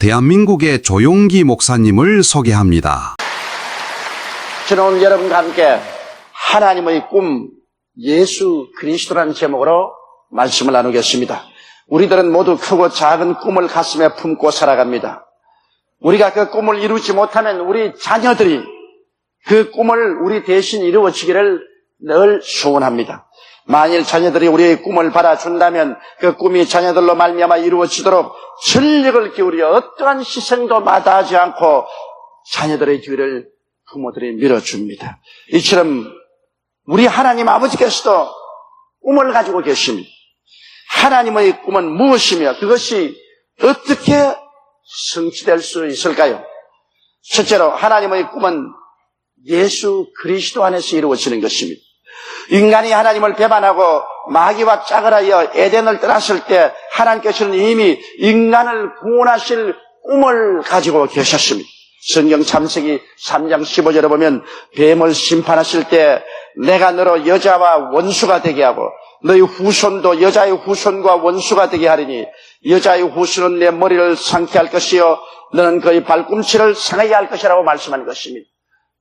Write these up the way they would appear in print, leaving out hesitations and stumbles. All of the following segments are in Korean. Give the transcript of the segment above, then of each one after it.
대한민국의 조용기 목사님을 소개합니다. 저는 오늘 여러분과 함께 하나님의 꿈, 예수 그리스도라는 제목으로 말씀을 나누겠습니다. 우리들은 모두 크고 작은 꿈을 가슴에 품고 살아갑니다. 우리가 그 꿈을 이루지 못하면 우리 자녀들이 그 꿈을 우리 대신 이루어지기를 늘 소원합니다. 만일 자녀들이 우리의 꿈을 받아준다면 그 꿈이 자녀들로 말미암아 이루어지도록 전력을 기울여 어떠한 희생도 마다하지 않고 자녀들의 뒤를 부모들이 밀어줍니다. 이처럼 우리 하나님 아버지께서도 꿈을 가지고 계십니다. 하나님의 꿈은 무엇이며 그것이 어떻게 성취될 수 있을까요? 첫째로 하나님의 꿈은 예수 그리스도 안에서 이루어지는 것입니다. 인간이 하나님을 배반하고 마귀와 짝을 하여 에덴을 떠났을 때 하나님께서는 이미 인간을 구원하실 꿈을 가지고 계셨습니다. 성경 창세기 3장 15절에 보면 뱀을 심판하실 때 내가 너로 여자와 원수가 되게 하고 너희 후손도 여자의 후손과 원수가 되게 하리니 여자의 후손은 내 머리를 상케 할 것이요 너는 그의 발꿈치를 상하게 할 것이라고 말씀한 것입니다.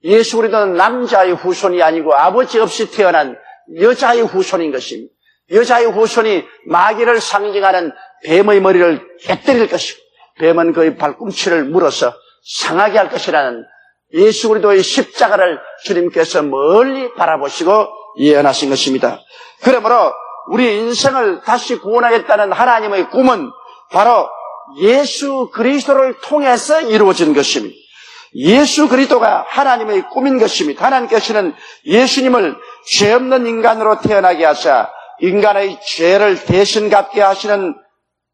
예수 그리스도는 남자의 후손이 아니고 아버지 없이 태어난 여자의 후손인 것입니다. 여자의 후손이 마귀를 상징하는 뱀의 머리를 깨뜨릴 것이고 뱀은 그의 발꿈치를 물어서 상하게 할 것이라는 예수 그리스도의 십자가를 주님께서 멀리 바라보시고 예언하신 것입니다. 그러므로 우리 인생을 다시 구원하겠다는 하나님의 꿈은 바로 예수 그리스도를 통해서 이루어진 것입니다. 예수 그리스도가 하나님의 꿈인 것입니다. 하나님께서는 예수님을 죄 없는 인간으로 태어나게 하사 인간의 죄를 대신 갚게 하시는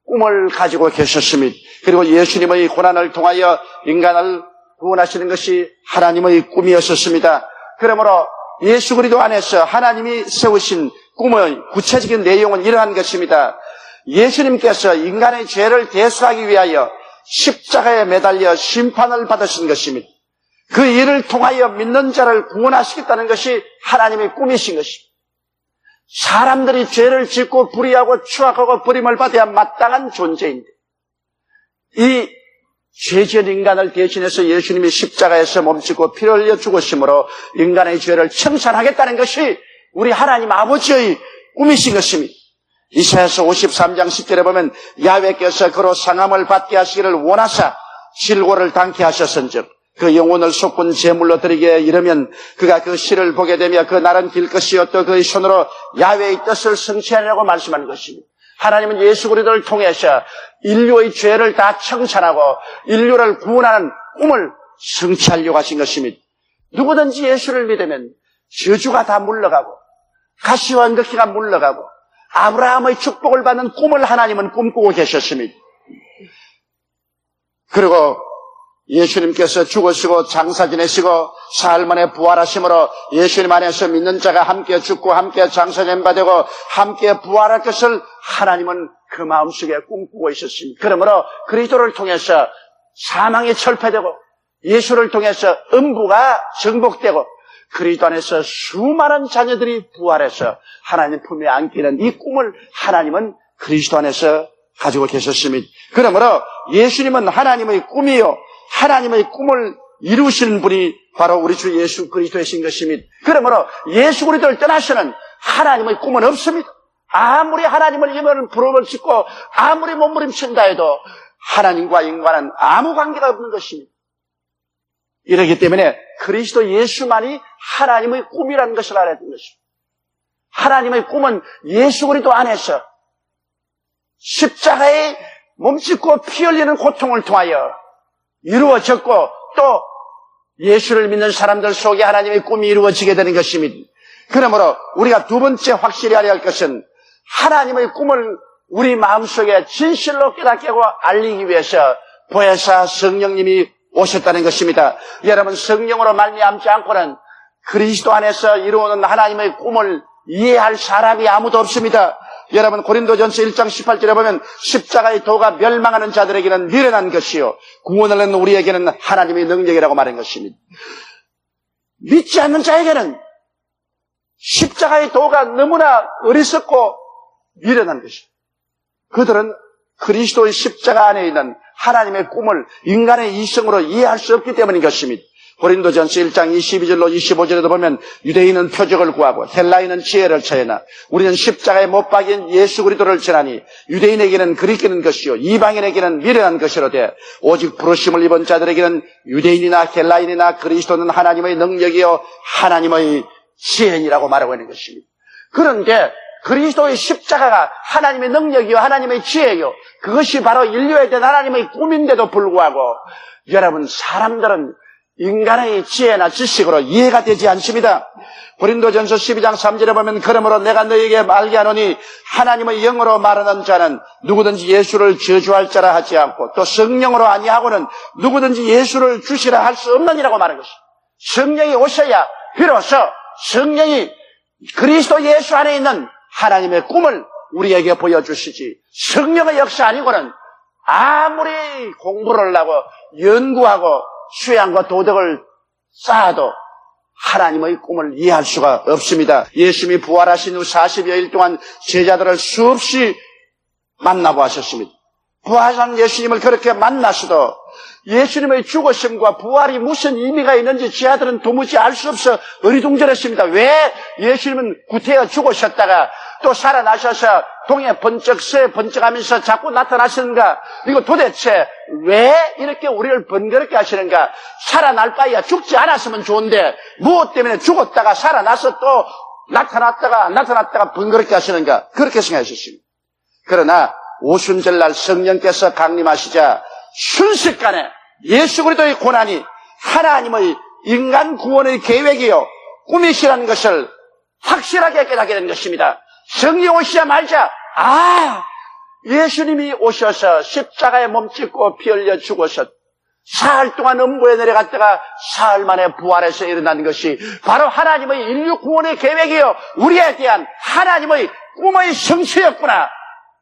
꿈을 가지고 계셨습니다. 그리고 예수님의 고난을 통하여 인간을 구원하시는 것이 하나님의 꿈이었습니다. 그러므로 예수 그리스도 안에서 하나님이 세우신 꿈의 구체적인 내용은 이러한 것입니다. 예수님께서 인간의 죄를 대수하기 위하여 십자가에 매달려 심판을 받으신 것입니다. 그 일을 통하여 믿는 자를 구원하시겠다는 것이 하나님의 꿈이신 것입니다. 사람들이 죄를 짓고 불의하고 추악하고 버림을 받아야 마땅한 존재인데 이 죄지은 인간을 대신해서 예수님이 십자가에서 몸짓고 피를 흘려 죽으심으로 인간의 죄를 청산하겠다는 것이 우리 하나님 아버지의 꿈이신 것입니다. 이사야서 53장 10절에 보면 야훼께서 그로 상함을 받게 하시기를 원하사 질고를 당케 하셨은즉 그 영혼을 속군 제물로 드리게 이르면 그가 그 시를 보게 되며 그 날은 길 것이요 또 그의 손으로 야훼의 뜻을 성취하리라고 말씀하는 것입니다. 하나님은 예수 그리스도를 통해서 인류의 죄를 다 청산하고 인류를 구원하는 꿈을 성취하려고 하신 것입니다. 누구든지 예수를 믿으면 저주가 다 물러가고 가시와 언덕기가 물러가고 아브라함의 축복을 받는 꿈을 하나님은 꿈꾸고 계셨습니다. 그리고 예수님께서 죽으시고 장사 지내시고 사흘 만에 부활하심으로 예수님 안에서 믿는 자가 함께 죽고 함께 장사된 바 되고 함께 부활할 것을 하나님은 그 마음속에 꿈꾸고 있었습니다. 그러므로 그리스도를 통해서 사망이 철폐되고 예수를 통해서 음부가 정복되고 그리스도 안에서 수많은 자녀들이 부활해서 하나님 품에 안기는 이 꿈을 하나님은 그리스도 안에서 가지고 계셨습니다. 그러므로 예수님은 하나님의 꿈이요 하나님의 꿈을 이루시는 분이 바로 우리 주 예수 그리스도이신 것입니다. 그러므로 예수 그리스도를 떠나서는 하나님의 꿈은 없습니다. 아무리 하나님을 이름을 부름을 짓고 아무리 몸부림친다 해도 하나님과 인간은 아무 관계가 없는 것입니다. 이러기 때문에 그리스도 예수만이 하나님의 꿈이라는 것을 알아야 되는 것입니다. 하나님의 꿈은 예수 그리스도 안에서 십자가에 몸짓고 피 흘리는 고통을 통하여 이루어졌고 또 예수를 믿는 사람들 속에 하나님의 꿈이 이루어지게 되는 것입니다. 그러므로 우리가 두 번째 확실히 알아야 할 것은 하나님의 꿈을 우리 마음속에 진실로 깨닫게 하고 알리기 위해서 보혜사 성령님이 오셨다는 것입니다. 여러분 성령으로 말미암지 않고는 그리스도 안에서 이루어오는 하나님의 꿈을 이해할 사람이 아무도 없습니다. 여러분 고린도전서 1장 18절에 보면 십자가의 도가 멸망하는 자들에게는 미련한 것이요 구원을 얻는 우리에게는 하나님의 능력이라고 말한 것입니다. 믿지 않는 자에게는 십자가의 도가 너무나 어리석고 미련한 것입니다. 그들은 그리스도의 십자가 안에 있는 하나님의 꿈을 인간의 이성으로 이해할 수 없기 때문인 것입니다. 고린도전서 1장 22절로 25절에도 보면 유대인은 표적을 구하고 헬라인은 지혜를 처해나 우리는 십자가에 못 박인 예수 그리스도를 전하니 유대인에게는 그리끼는 것이요 이방인에게는 미련한 것이로되 오직 부르심을 입은 자들에게는 유대인이나 헬라인이나 그리스도는 하나님의 능력이요 하나님의 지혜니라고 말하고 있는 것입니다. 그런데 그리스도의 십자가가 하나님의 능력이요 하나님의 지혜요 그것이 바로 인류에 대한 하나님의 꿈인데도 불구하고 여러분 사람들은 인간의 지혜나 지식으로 이해가 되지 않습니다. 고린도전서 12장 3절에 보면 그러므로 내가 너희에게 말게 하노니 하나님의 영으로 말하는 자는 누구든지 예수를 저주할 자라 하지 않고 또 성령으로 아니하고는 누구든지 예수를 주시라 할 수 없느니라고 말하는 것입니다. 성령이 오셔야 비로소 성령이 그리스도 예수 안에 있는 하나님의 꿈을 우리에게 보여주시지 성령의 역사 아니고는 아무리 공부를 하고 연구하고 수양과 도덕을 쌓아도 하나님의 꿈을 이해할 수가 없습니다. 예수님이 부활하신 후 40여일 동안 제자들을 수없이 만나보았습니다. 부활한 예수님을 그렇게 만나서도 예수님의 죽으심과 부활이 무슨 의미가 있는지 제자들은 도무지 알 수 없어 어리둥절했습니다. 왜 예수님은 구태여 죽으셨다가 또 살아나셔서 동해 번쩍 서해 번쩍하면서 자꾸 나타나시는가? 이거 도대체 왜 이렇게 우리를 번거롭게 하시는가? 살아날 바에야 죽지 않았으면 좋은데 무엇 때문에 죽었다가 살아나서 또 나타났다가 번거롭게 하시는가? 그렇게 생각하셨습니다. 그러나 오순절날 성령께서 강림하시자 순식간에 예수 그리스도의 고난이 하나님의 인간 구원의 계획이요 꿈이시라는 것을 확실하게 깨닫게 된 것입니다. 성령 오시자마자 예수님이 오셔서 십자가에 몸짓고 피 흘려 죽으셨 사흘 동안 음부에 내려갔다가 사흘 만에 부활해서 일어난 것이 바로 하나님의 인류 구원의 계획이요 우리에 대한 하나님의 꿈의 성취였구나.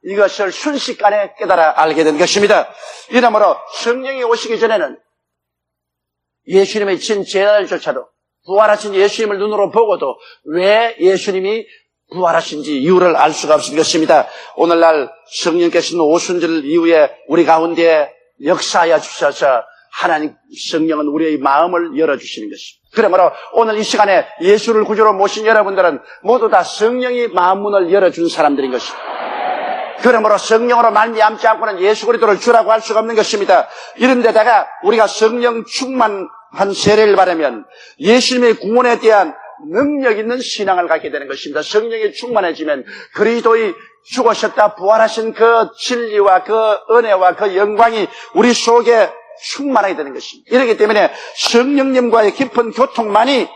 이것을 순식간에 깨달아 알게 된 것입니다. 이러므로 성령이 오시기 전에는 예수님의 친제자들조차도 부활하신 예수님을 눈으로 보고도 왜 예수님이 부활하신지 이유를 알 수가 없을 것입니다. 오늘날 성령께서는 오순절 이후에 우리 가운데 역사하여 주셔서 하나님 성령은 우리의 마음을 열어주시는 것입니다. 그러므로 오늘 이 시간에 예수를 구주로 모신 여러분들은 모두 다 성령이 마음문을 열어준 사람들인 것입니다. 그러므로 성령으로 말미암지 않고는 예수 그리스도를 주라고 할 수가 없는 것입니다. 이런 데다가 우리가 성령 충만한 세례를 받으면 예수님의 구원에 대한 능력 있는 신앙을 갖게 되는 것입니다. 성령이 충만해지면 그리스도의 죽으셨다 부활하신 그 진리와 그 은혜와 그 영광이 우리 속에 충만하게 되는 것입니다. 이렇기 때문에 성령님과의 깊은 교통만이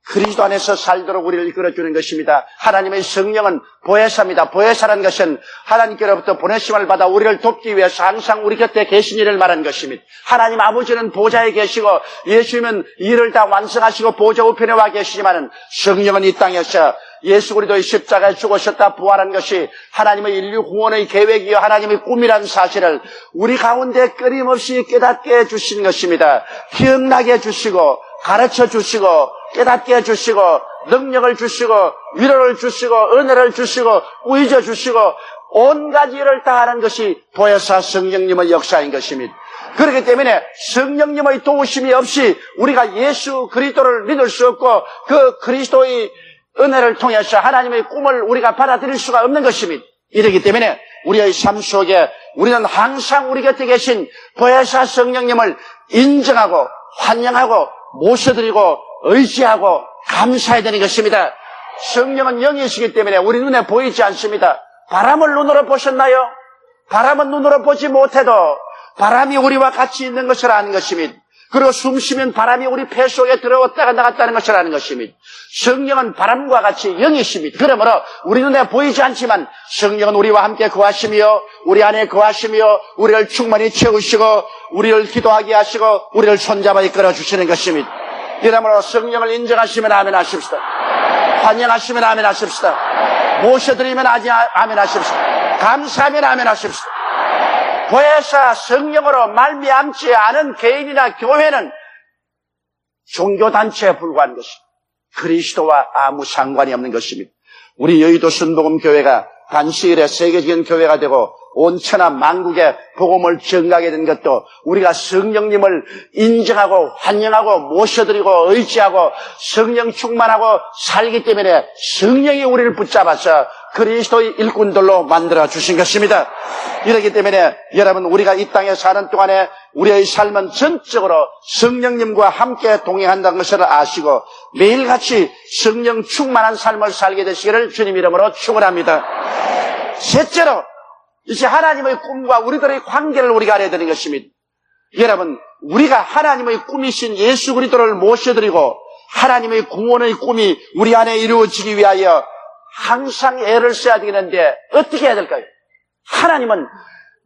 그리스도 안에서 살도록 우리를 이끌어주는 것입니다. 하나님의 성령은 보혜사입니다. 보혜사라는 것은 하나님께로부터 보내심을 받아 우리를 돕기 위해서 항상 우리 곁에 계신 일을 말하는 것입니다. 하나님 아버지는 보좌에 계시고 예수님은 일을 다 완성하시고 보좌 우편에 와 계시지만 성령은 이 땅에서 예수 그리스도의 십자가에 죽으셨다 부활한 것이 하나님의 인류 구원의 계획이요 하나님의 꿈이라는 사실을 우리 가운데 끊임없이 깨닫게 해주시는 것입니다. 기억나게 해주시고 가르쳐 주시고 깨닫게 해주시고 능력을 주시고 위로를 주시고 은혜를 주시고 의져 주시고 온갖 일을 다 하는 것이 보혜사 성령님의 역사인 것입니다. 그렇기 때문에 성령님의 도우심이 없이 우리가 예수 그리스도를 믿을 수 없고 그 그리스도의 은혜를 통해서 하나님의 꿈을 우리가 받아들일 수가 없는 것입니다. 이렇기 때문에 우리의 삶 속에 우리는 항상 우리 곁에 계신 보혜사 성령님을 인정하고 환영하고 모셔드리고 의지하고 감사해야 되는 것입니다. 성령은 영이시기 때문에 우리 눈에 보이지 않습니다. 바람을 눈으로 보셨나요? 바람은 눈으로 보지 못해도 바람이 우리와 같이 있는 것을 아는 것입니다. 그리고 숨 쉬면 바람이 우리 폐 속에 들어왔다가 나갔다는 것을 아는 것입니다. 성령은 바람과 같이 영이십니다. 그러므로 우리 눈에 보이지 않지만 성령은 우리와 함께 거하시며 우리 안에 거하시며 우리를 충만히 채우시고 우리를 기도하게 하시고 우리를 손잡아 이끌어 주시는 것입니다. 이러므로 성령을 인정하시면 아멘 하십시다. 환영하시면 아멘 하십시다. 모셔드리면 아멘 하십시다. 감사하면 아멘 하십시다. 보혜사 성령으로 말미암지 않은 개인이나 교회는 종교단체에 불과한 것입니다. 그리스도와 아무 상관이 없는 것입니다. 우리 여의도 순복음 교회가 단시일에 세계적인 교회가 되고 온 천하 만국에 복음을 전가하게 된 것도 우리가 성령님을 인정하고 환영하고 모셔드리고 의지하고 성령 충만하고 살기 때문에 성령이 우리를 붙잡아서 그리스도의 일꾼들로 만들어 주신 것입니다. 이렇기 때문에 여러분, 우리가 이 땅에 사는 동안에 우리의 삶은 전적으로 성령님과 함께 동행한다는 것을 아시고 매일같이 성령 충만한 삶을 살게 되시기를 주님 이름으로 축원합니다. 셋째로, 이제 하나님의 꿈과 우리들의 관계를 우리가 알아야 되는 것입니다. 여러분, 우리가 하나님의 꿈이신 예수 그리스도를 모셔드리고 하나님의 구원의 꿈이 우리 안에 이루어지기 위하여 항상 애를 써야 되는데 어떻게 해야 될까요? 하나님은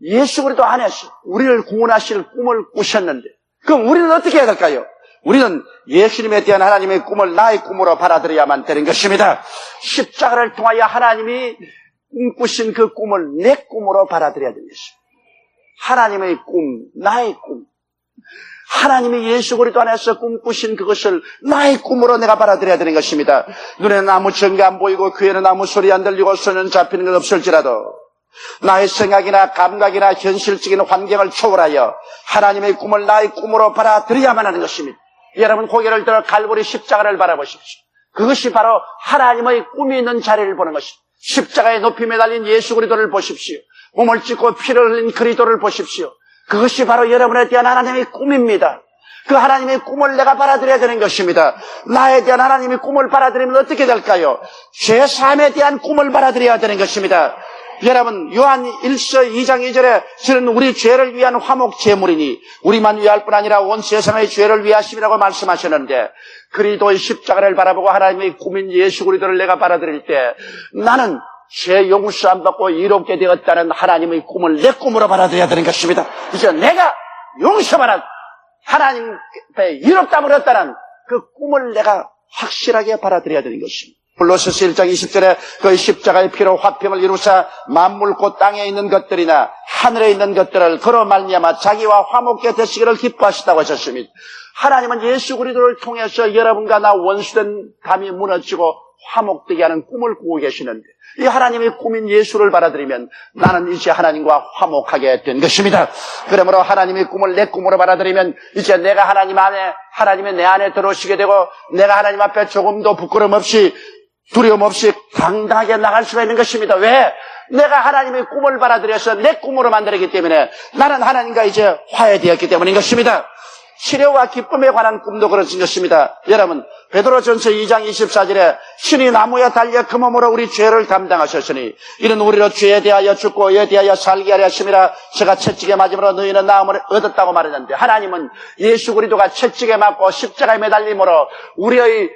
예수 그리스도 안에서 우리를 구원하실 꿈을 꾸셨는데, 그럼 우리는 어떻게 해야 될까요? 우리는 예수님에 대한 하나님의 꿈을 나의 꿈으로 받아들여야만 되는 것입니다. 십자가를 통하여 하나님이 꿈꾸신 그 꿈을 내 꿈으로 받아들여야 되는 것입니다. 하나님의 꿈, 나의 꿈. 하나님이 예수 그리스도 안에서 꿈꾸신 그것을 나의 꿈으로 내가 받아들여야 되는 것입니다. 눈에는 아무 증거 안 보이고 귀에는 아무 소리 안 들리고 손은 잡히는 것 없을지라도 나의 생각이나 감각이나 현실적인 환경을 초월하여 하나님의 꿈을 나의 꿈으로 받아들여야만 하는 것입니다. 여러분, 고개를 들어 갈보리 십자가를 바라보십시오. 그것이 바로 하나님의 꿈이 있는 자리를 보는 것입니다. 십자가에 높이 매달린 예수 그리스도를 보십시오. 몸을 찢고 피를 흘린 그리스도를 보십시오. 그것이 바로 여러분에 대한 하나님의 꿈입니다. 그 하나님의 꿈을 내가 받아들여야 되는 것입니다. 나에 대한 하나님의 꿈을 받아들이면 어떻게 될까요? 죄사함에 대한 꿈을 받아들여야 되는 것입니다. 여러분, 요한 1서 2장 2절에 저는 우리 죄를 위한 화목 제물이니 우리만 위할 뿐 아니라 온 세상의 죄를 위하심이라고 말씀하셨는데, 그리스도의 십자가를 바라보고 하나님의 꿈인 예수 그리스도를 내가 받아들일 때 나는 죄 용서 안 받고 이롭게 되었다는 하나님의 꿈을 내 꿈으로 받아들여야 되는 것입니다. 이제 내가 용서받은 하나님 앞에 이롭다을 얻다는 그 꿈을 내가 확실하게 받아들여야 되는 것입니다. 골로새서 1장 20절에 그 십자가의 피로 화평을 이루사 만물 곧 땅에 있는 것들이나 하늘에 있는 것들을 그로 말미암아 자기와 화목케 되시기를 기뻐하시다고 하셨습니다. 하나님은 예수 그리스도를 통해서 여러분과 나 원수된 담이 무너지고 화목되게 하는 꿈을 꾸고 계시는데, 이 하나님의 꿈인 예수를 받아들이면 나는 이제 하나님과 화목하게 된 것입니다. 그러므로 하나님의 꿈을 내 꿈으로 받아들이면 이제 내가 하나님 안에, 하나님의 내 안에 들어오시게 되고 내가 하나님 앞에 조금도 부끄럼 없이 두려움 없이 당당하게 나갈 수가 있는 것입니다. 왜? 내가 하나님의 꿈을 받아들여서 내 꿈으로 만들었기 때문에 나는 하나님과 이제 화해되었기 때문인 것입니다. 치료와 기쁨에 관한 꿈도 그렇은 것입니다. 여러분, 베드로전서 2장 24절에 신이 나무에 달려 그 몸으로 우리 죄를 담당하셨으니 이는 우리로 죄에 대하여 죽고 의에 대하여 살게 하려 하심이라 제가 채찍에 맞음으로 너희는 나음을 얻었다고 말했는데, 하나님은 예수 그리스도가 채찍에 맞고 십자가에 매달림으로 우리의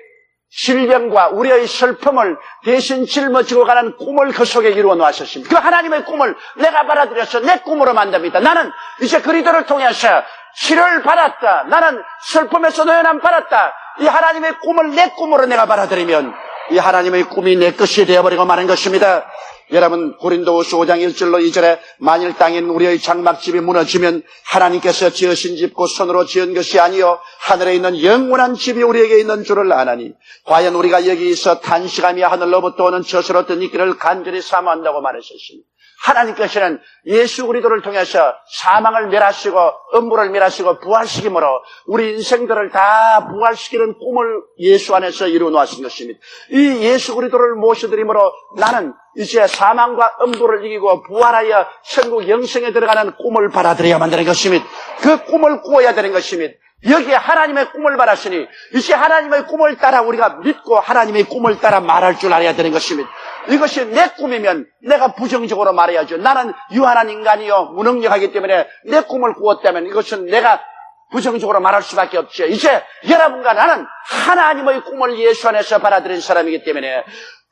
질병과 우리의 슬픔을 대신 짊어지고 가는 꿈을 그 속에 이루어 놓으셨습니다. 그 하나님의 꿈을 내가 받아들여서 내 꿈으로 만듭니다. 나는 이제 그리스도를 통해서 치료를 받았다. 나는 슬픔에서 노연함 받았다. 이 하나님의 꿈을 내 꿈으로 내가 받아들이면 이 하나님의 꿈이 내 것이 되어버리고 마는 것입니다. 여러분, 고린도후서 5장 1절로 2절에 만일 땅에 우리의 장막집이 무너지면 하나님께서 지으신 집 곧 손으로 지은 것이 아니요 하늘에 있는 영원한 집이 우리에게 있는 줄을 아나니 과연 우리가 여기서 탄식하며 하늘로부터 오는 젖으로 뜬 이끼를 간절히 사모한다고 말하셨습니다. 하나님께서는 예수 그리스도를 통해서 사망을 멸하시고 음부를 멸하시고 부활시킴으로 우리 인생들을 다 부활시키는 꿈을 예수 안에서 이루어 놓으신 것입니다. 이 예수 그리스도를 모셔드림으로 나는 이제 사망과 음부를 이기고 부활하여 천국 영생에 들어가는 꿈을 받아들여야만 되는 것입니다. 그 꿈을 꾸어야 되는 것입니다. 여기에 하나님의 꿈을 받았으니 이제 하나님의 꿈을 따라 우리가 믿고 하나님의 꿈을 따라 말할 줄 알아야 되는 것입니다. 이것이 내 꿈이면 내가 부정적으로 말해야죠. 나는 유한한 인간이요 무능력하기 때문에 내 꿈을 꾸었다면 이것은 내가 부정적으로 말할 수밖에 없죠. 이제 여러분과 나는 하나님의 꿈을 예수 안에서 받아들인 사람이기 때문에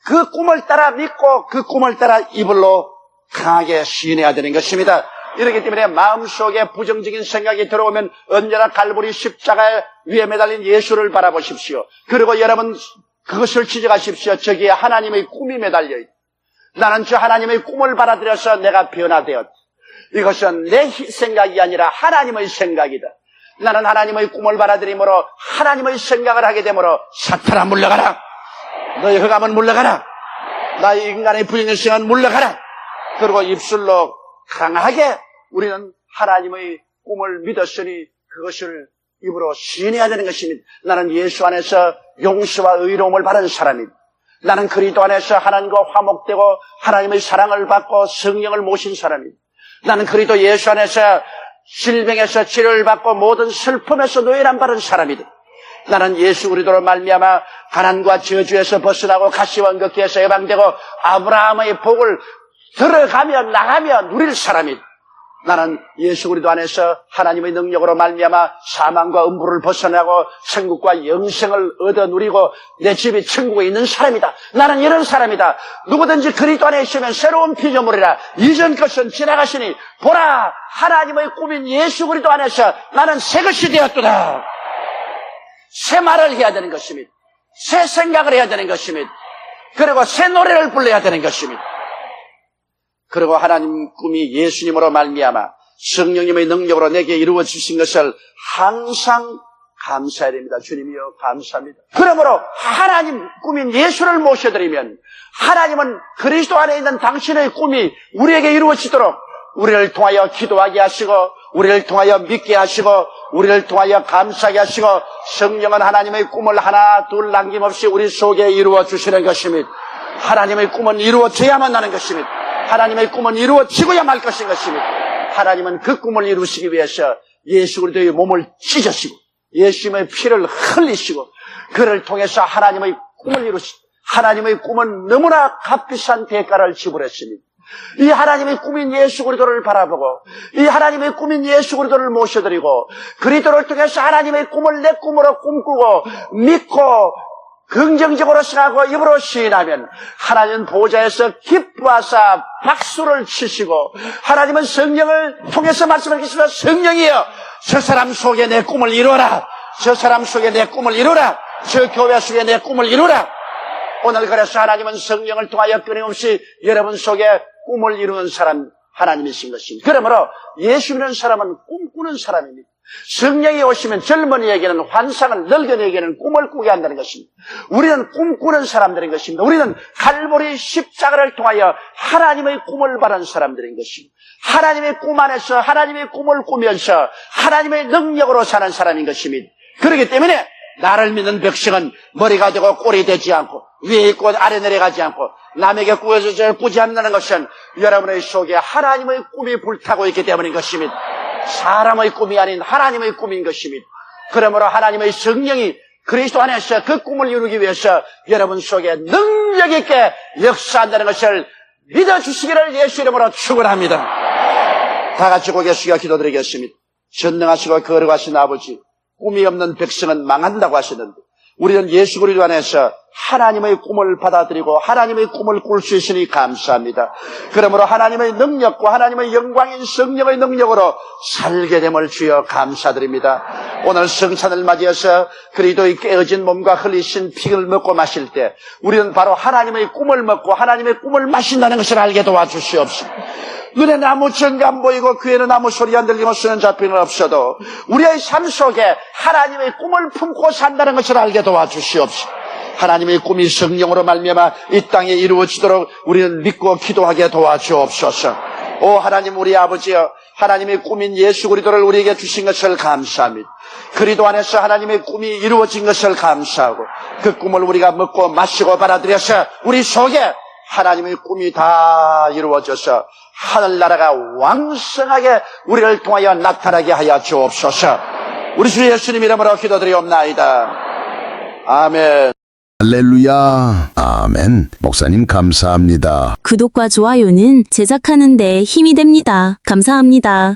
그 꿈을 따라 믿고 그 꿈을 따라 이불로 강하게 시인해야 되는 것입니다. 이렇기 때문에 마음속에 부정적인 생각이 들어오면 언제나 갈보리 십자가 위에 매달린 예수를 바라보십시오. 그리고 여러분 그것을 지적하십시오. 저기에 하나님의 꿈이 매달려 있다. 나는 저 하나님의 꿈을 받아들여서 내가 변화되었다. 이것은 내 생각이 아니라 하나님의 생각이다. 나는 하나님의 꿈을 받아들이므로 하나님의 생각을 하게 되므로 사탄아 물러가라. 너의 흑암은 물러가라. 나의 인간의 부정성은 물러가라. 그리고 입술로 강하게 우리는 하나님의 꿈을 믿었으니 그것을 입으로 시인해야 되는 것입니다. 나는 예수 안에서 용서와 의로움을 받은 사람입니다. 나는 그리스도 안에서 하나님과 화목되고 하나님의 사랑을 받고 성령을 모신 사람입니다. 나는 그리스도 예수 안에서 질병에서 치료를 받고 모든 슬픔에서 노예람 받은 사람이다. 나는 예수 그리스도로 말미암아 가난과 저주에서 벗어나고 가시와 응급기에서 해방되고 아브라함의 복을 들어가며 나가며 누릴 사람이다. 나는 예수 그리스도 안에서 하나님의 능력으로 말미암아 사망과 음부를 벗어나고 천국과 영생을 얻어 누리고 내 집이 천국에 있는 사람이다. 나는 이런 사람이다. 누구든지 그리스도 안에 있으면 새로운 피조물이라. 이전 것은 지나가시니 보라 하나님의 꿈인 예수 그리스도 안에서 나는 새 것이 되었도다. 새 말을 해야 되는 것입니다. 새 생각을 해야 되는 것입니다. 그리고 새 노래를 불러야 되는 것입니다. 그리고 하나님 꿈이 예수님으로 말미암아 성령님의 능력으로 내게 이루어 주신 것을 항상 감사해야 됩니다. 주님이여 감사합니다. 그러므로 하나님 꿈인 예수를 모셔드리면 하나님은 그리스도 안에 있는 당신의 꿈이 우리에게 이루어지도록 우리를 통하여 기도하게 하시고 우리를 통하여 믿게 하시고 우리를 통하여 감사하게 하시고 성령은 하나님의 꿈을 하나 둘 남김없이 우리 속에 이루어 주시는 것입니다. 하나님의 꿈은 이루어져야만 하는 것입니다. 하나님의 꿈은 이루어지고야 말 것인 것입니다. 하나님은 그 꿈을 이루시기 위해서 예수 그리스도의 몸을 찢으시고 예수님의 피를 흘리시고 그를 통해서 하나님의 꿈을 이루시고 하나님의 꿈은 너무나 값비싼 대가를 지불했습니다. 이 하나님의 꿈인 예수 그리스도를 바라보고 이 하나님의 꿈인 예수 그리스도를 모셔드리고 그리스도를 통해서 하나님의 꿈을 내 꿈으로 꿈꾸고 믿고 긍정적으로 생각하고 입으로 시인하면 하나님은 보좌에서 기뻐하사 박수를 치시고 하나님은 성령을 통해서 말씀하시면서 성령이여 저 사람 속에 내 꿈을 이루어라. 저 사람 속에 내 꿈을 이루어라. 저 교회 속에 내 꿈을 이루어라. 오늘 그래서 하나님은 성령을 통하여 끊임없이 여러분 속에 꿈을 이루는 사람 하나님이신 것입니다. 그러므로 예수 믿는 사람은 꿈꾸는 사람입니다. 성령이 오시면 젊은이에게는 환상을, 늙은이에게는 꿈을 꾸게 한다는 것입니다. 우리는 꿈꾸는 사람들인 것입니다. 우리는 갈보리 십자가를 통하여 하나님의 꿈을 바란 사람들인 것입니다. 하나님의 꿈 안에서 하나님의 꿈을 꾸면서 하나님의 능력으로 사는 사람인 것입니다. 그렇기 때문에 나를 믿는 백성은 머리가 되고 꼴이 되지 않고 위에 있고 아래 내려가지 않고 남에게 꾸어져서 꾸지 않는 것은 여러분의 속에 하나님의 꿈이 불타고 있기 때문인 것입니다. 사람의 꿈이 아닌 하나님의 꿈인 것입니다. 그러므로 하나님의 성령이 그리스도 안에서 그 꿈을 이루기 위해서 여러분 속에 능력 있게 역사한다는 것을 믿어주시기를 예수 이름으로 축원합니다. 다 같이 고개 숙여 기도드리겠습니다. 전능하시고 거룩하신 아버지, 꿈이 없는 백성은 망한다고 하시는데 우리는 예수 그리스도 안에서 하나님의 꿈을 받아들이고 하나님의 꿈을 꿀 수 있으니 감사합니다. 그러므로 하나님의 능력과 하나님의 영광인 성령의 능력으로 살게 됨을 주여 감사드립니다. 오늘 성찬을 맞이해서 그리스도의 깨어진 몸과 흘리신 피를 먹고 마실 때 우리는 바로 하나님의 꿈을 먹고 하나님의 꿈을 마신다는 것을 알게 도와주시옵소서. 눈에는 아무 증거 안 보이고 귀에는 아무 소리 안 들리고 쓰는 잡히는 없어도 우리의 삶 속에 하나님의 꿈을 품고 산다는 것을 알게 도와주시옵소서. 하나님의 꿈이 성령으로 말미암아 이 땅에 이루어지도록 우리는 믿고 기도하게 도와주옵소서. 오 하나님 우리 아버지여, 하나님의 꿈인 예수 그리스도를 우리에게 주신 것을 감사합니다. 그리스도 안에서 하나님의 꿈이 이루어진 것을 감사하고 그 꿈을 우리가 먹고 마시고 받아들여서 우리 속에 하나님의 꿈이 다 이루어져서 하늘나라가 왕성하게 우리를 통하여 나타나게 하여 주옵소서. 우리 주 예수님 이름으로 기도드리옵나이다. 아멘. 할렐루야. 아멘. 목사님 감사합니다. 구독과 좋아요는 제작하는 데 힘이 됩니다. 감사합니다.